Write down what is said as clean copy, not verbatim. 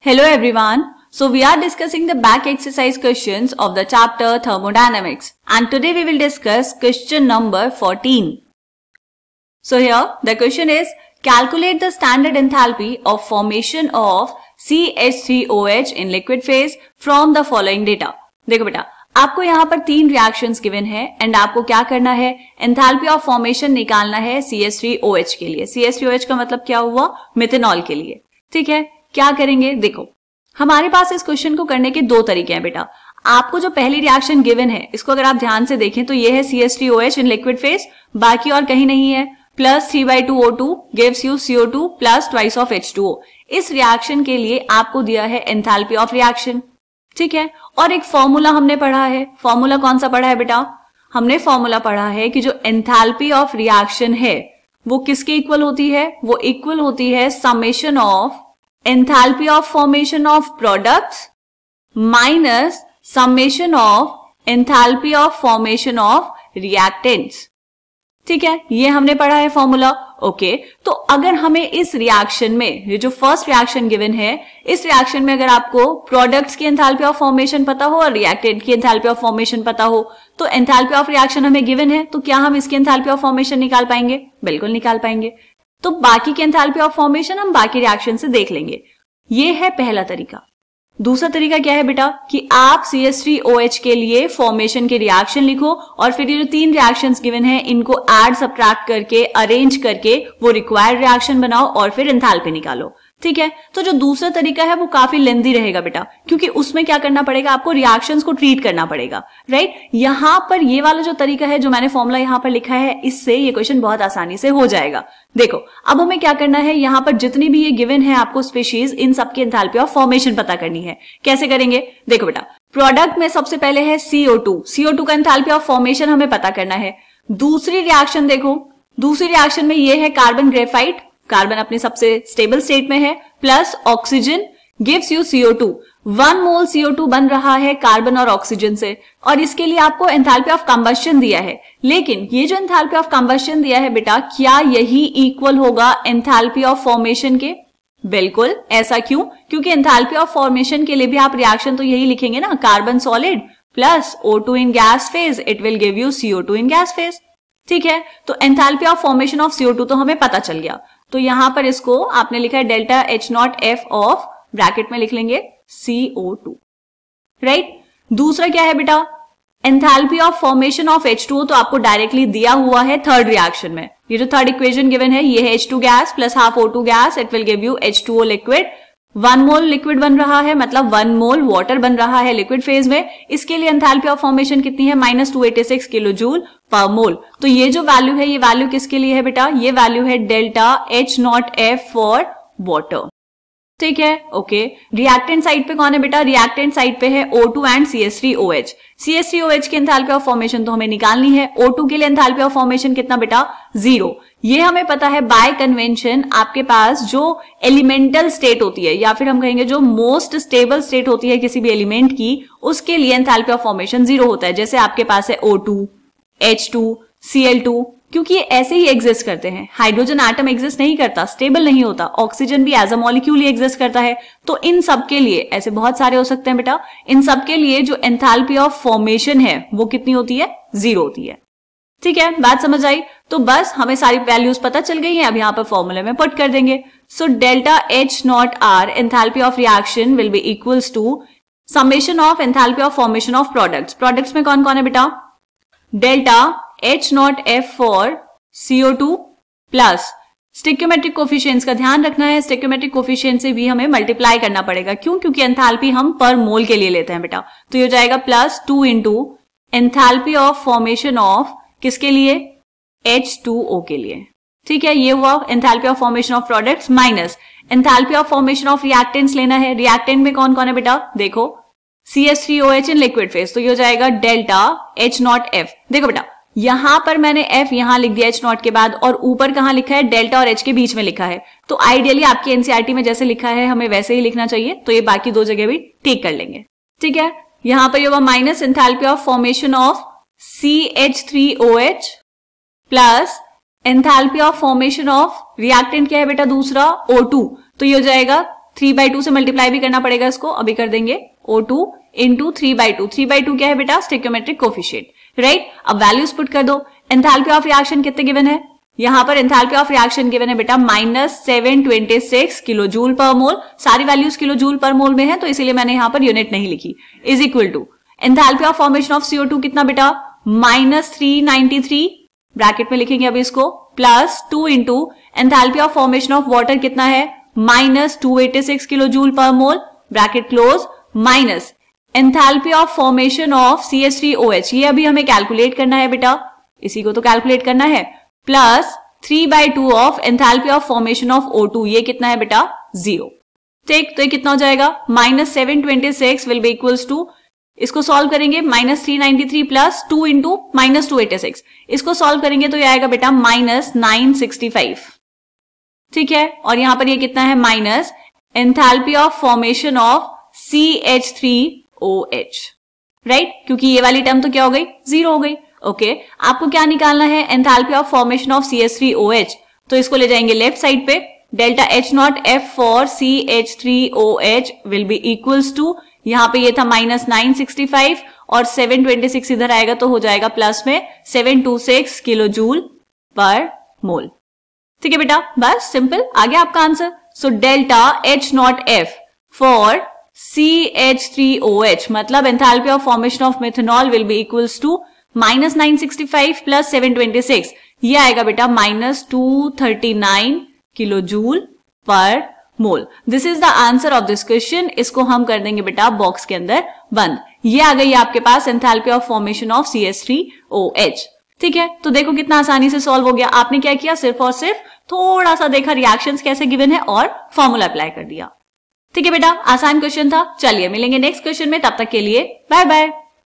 Hello everyone. So we are discussing the back exercise questions of the chapter Thermodynamics, and today we will discuss question number 14. So here the question is, calculate the standard enthalpy of formation of CH3OH in liquid phase from the following data. देखो बेटा, आपको यहाँ पर तीन reactions given है and आपको क्या करना है, एंथैल्पी ऑफ फॉर्मेशन निकालना है CH3OH के लिए. CH3OH का मतलब क्या हुआ, मिथेनॉल के लिए. ठीक है, क्या करेंगे, देखो हमारे पास इस क्वेश्चन को करने के दो तरीके हैं बेटा. आपको जो पहली रिएक्शन गिवन है इसको अगर आप ध्यान से देखें तो ये है CH3OH इन लिक्विड फेज, बाकी और कहीं नहीं है. Plus 3/2O2 gives you CO2 plus twice of H2O. इस रिएक्शन के लिए आपको दिया है एंथैल्पी ऑफ रिएक्शन. ठीक है, और एक फॉर्मूला हमने पढ़ा है. फॉर्मूला कौन सा पढ़ा है बेटा, हमने फॉर्मूला पढ़ा है कि जो एंथैल्पी ऑफ रिएक्शन है वो किसके इक्वल होती है, वो इक्वल होती है summation of enthalpy of formation of products minus summation of enthalpy of formation of reactants. ठीक है, ये हमने पढ़ा है फॉर्मूला. ओके, तो अगर हमें इस रिएक्शन में, ये जो फर्स्ट रिएक्शन गिवन है, इस रिएक्शन में अगर आपको प्रोडक्ट्स की एंथैल्पी ऑफ फॉर्मेशन पता हो और रिएक्टेंट की एंथैल्पी ऑफ फॉर्मेशन पता हो, तो एंथैल्पी ऑफ रिएक्शन हमें गिवन है, तो क्या हम इसकी एंथैल्पी ऑफ फॉर्मेशन निकाल पाएंगे, बिल्कुल निकाल पाएंगे. तो बाकी की एंथैल्पी ऑफ फॉर्मेशन हम बाकी रिएक्शन से देख लेंगे. ये है पहला तरीका. दूसरा तरीका क्या है बेटा कि आप CH3OH के लिए फॉर्मेशन के रिएक्शन लिखो और फिर ये जो तीन रिएक्शंस गिवन है इनको ऐड सब्ट्रैक्ट करके अरेंज करके वो रिक्वायर्ड रिएक्शन बनाओ और फिर एंथैल्पी निकालो. ठीक है, तो जो दूसरा तरीका है वो काफी लेंथी रहेगा बेटा, क्योंकि उसमें क्या करना पड़ेगा, आपको रिएक्शंस को ट्रीट करना पड़ेगा. राइट, यहां पर ये वाला जो तरीका है जो मैंने फॉर्मूला यहां पर लिखा है, इससे ये क्वेश्चन बहुत आसानी से हो जाएगा. देखो अब हमें क्या करना है, यहां पर जितनी भी ये गिवन है आपको स्पीशीज, इन सबकी एंथैल्पी ऑफ फॉर्मेशन पता करनी है. कैसे करेंगे, देखो बेटा, प्रोडक्ट में सबसे पहले है CO2 का एंथैल्पी ऑफ फॉर्मेशन हमें पता करना है. दूसरी रिएक्शन देखो, दूसरी रिएक्शन में ये है कार्बन ग्रेफाइट, कार्बन अपनी सबसे स्टेबल स्टेट में है, plus oxygen gives you CO2. 1 mole CO2 बन रहा है कार्बन और ऑक्सीजन से, और इसके लिए आपको एंथैल्पी ऑफ कंबशन दिया है. लेकिन ये जो एंथैल्पी ऑफ कंबशन दिया है बेटा, क्या यही इक्वल होगा एंथैल्पी ऑफ फॉर्मेशन के, बिल्कुल. ऐसा क्यों, क्योंकि एंथैल्पी ऑफ फॉर्मेशन के लिए भी आप रिएक्शन तो यही लिखेंगे ना, carbon solid plus O2 in gas phase, it will give you CO2 in gas phase. ठीक है, तो enthalpy of formation of CO2 तो हमें पता चल गया. तो यहां पर इसको आपने लिखा है डेल्टा H0F ऑफ, ब्रैकेट में लिख लेंगे CO2. राइट, दूसरा क्या है बेटा, enthalpy of formation of H2O तो आपको डायरेक्टली दिया हुआ है थर्ड रिएक्शन में. ये जो थर्ड इक्वेशन गिवन है ये है H2 gas plus half O2 gas, it will give you H2O liquid. 1 mole liquid बन रहा है, मतलब 1 मोल वाटर बन रहा है लिक्विड फेज में. इसके लिए एंथैल्पी ऑफ फॉर्मेशन कितनी है, -286 किलो जूल पर मोल. तो ये जो वैल्यू है, ये वैल्यू किसके लिए है बेटा, ये वैल्यू है डेल्टा H0F फॉर वाटर. ठीक है, ओके. रिएक्टेंट साइड पे कौन है बेटा, रिएक्टेंट साइड पे है O2 एंड CH3OH. CH3OH की एंथैल्पी ऑफ फॉर्मेशन तो हमें निकालनी है. O2 के लिए एंथैल्पी ऑफ फॉर्मेशन कितना बेटा, 0. ये हमें पता है बाय कन्वेंशन. आपके पास जो एलिमेंटल स्टेट होती है, या फिर हम कहेंगे जो मोस्ट स्टेबल स्टेट होती है किसी भी एलिमेंट की, उसके लिए एंथैल्पी ऑफ फॉर्मेशन 0 होता है. जैसे आपके पास है O2, H2, Cl2, क्योंकि ये ऐसे ही एग्जिस्ट करते हैं. हाइड्रोजन एटम एग्जिस्ट नहीं करता, स्टेबल नहीं होता. ऑक्सीजन भी एज अ मॉलिक्यूल ही एग्जिस्ट करता है. तो इन सब के लिए, ऐसे बहुत सारे हो सकते हैं बेटा, इन सब के लिए जो एंथैल्पी ऑफ फॉर्मेशन है वो कितनी होती है, 0 होती है. ठीक है, बात समझ आई. तो बस हमें सारी वैल्यूज पता चल गई हैं, अब यहां पर फॉर्मूले में पुट कर देंगे. So delta H0R enthalpy of reaction will be equals to summation of enthalpy of formation of products. Products में कौन कौन है बेटा, delta H0F for CO2 plus stoichiometric coefficients का ध्यान रखना है. स्टिक्योमेट्रिक कोफिशिएंट से भी हमें मल्टीप्लाई करना पड़ेगा. क्यों, क्योंकि एंथैल्पी हम पर मोल के लिए लेते हैं बेटा. तो ये हो जाएगा plus 2 into enthalpy of formation of किसके लिए, H2O के लिए. ठीक है, ये हुआ enthalpy of formation of products minus enthalpy of formation of reactants लेना है. रिएक्टेंट में कौन कौन है बेटा, देखो CH3OH इन लिक्विड फेज, तो ये हो जाएगा डेल्टा H0F. देखो बेटा, यहां पर मैंने F यहां लिख दिया H0 के बाद, और ऊपर कहां लिखा है, डेल्टा और H के बीच में लिखा है. तो आइडियली आपकी एनसीईआरटी में जैसे लिखा है हमें वैसे ही लिखना चाहिए. तो ये बाकी दो जगह भी ठीक कर लेंगे. ठीक है, यहां पर ये हुआ minus enthalpy of formation of CH3OH plus enthalpy of formation of reactant क्या है बेटा, दूसरा O2. तो ये हो जाएगा 3/2 से मल्टीप्लाई भी करना पड़ेगा इसको, अभी कर देंगे O2 इंटू 3/2। 3/2 क्या है बेटा? Stoichiometric coefficient, right. अब वैल्यूज पुट कर दो। एंथैल्पी ऑफ रिएक्शन कितने गिवन है? यहां पर एंथैल्पी ऑफ रिएक्शन गिवन है बेटा -726 किलो जूल पर मोल। सारी वैल्यूज किलो जूल पर मोल में है तो इसीलिए मैंने यहां पर यूनिट नहीं लिखी। Is equal to enthalpy of formation of CO2 कितना बेटा? -393, ब्रैकेट में लिखेंगे अभी इसको, plus 2 into enthalpy of formation of water कितना है? -286 kilo joule per mole, bracket close, minus enthalpy of formation of CH3OH, ये अभी हमें कैलकुलेट करना है बेटा, इसी को तो कैलकुलेट करना है, plus 3/2 of enthalpy of formation of O2, ये कितना है बेटा? 0। ठीक, तो ये कितना हो जाएगा? -726 विल बी इक्वल्स टू, इसको सॉल्व करेंगे -393 प्लस 2 इंटू -286, इसको सॉल्व करेंगे तो ये आएगा बेटा -965। ठीक है, और यहां पर ये कितना है? Minus enthalpy of formation of CH3OH, right, क्योंकि ये वाली टर्म तो क्या हो गई? 0 हो गई। ओके, आपको क्या निकालना है? Enthalpy of formation of CH3OH, तो इसको ले जाएंगे लेफ्ट साइड पे, delta H0F for CH3OH will be equals to, यहां पे ये था -965 और 726 इधर आएगा तो हो जाएगा प्लस में 726 किलो जूल पर मोल। ठीक है बेटा, बस सिंपल, आ गया आपका answer. So delta H0F for CH3OH मतलब enthalpy of formation of methanol will be equals to -965 plus 726, ये आएगा बेटा -239 kilo joule per mole. This is the answer of this question. इसको हम कर देंगे बेटा बॉक्स के अंदर बंद। ये आ गई आपके पास enthalpy of formation of CH3OH। ठीक है, तो देखो कितना आसानी से सॉल्व हो गया। आपने क्या किया? सिर्फ और सिर्फ थोड़ा सा देखा रिएक्शंस कैसे गिवन है और फॉर्मूला अप्लाई कर दिया। ठीक है बेटा, आसान क्वेश्चन था। चलिए मिलेंगे नेक्स्ट क्वेश्चन में, तब तक के लिए बाय बाय।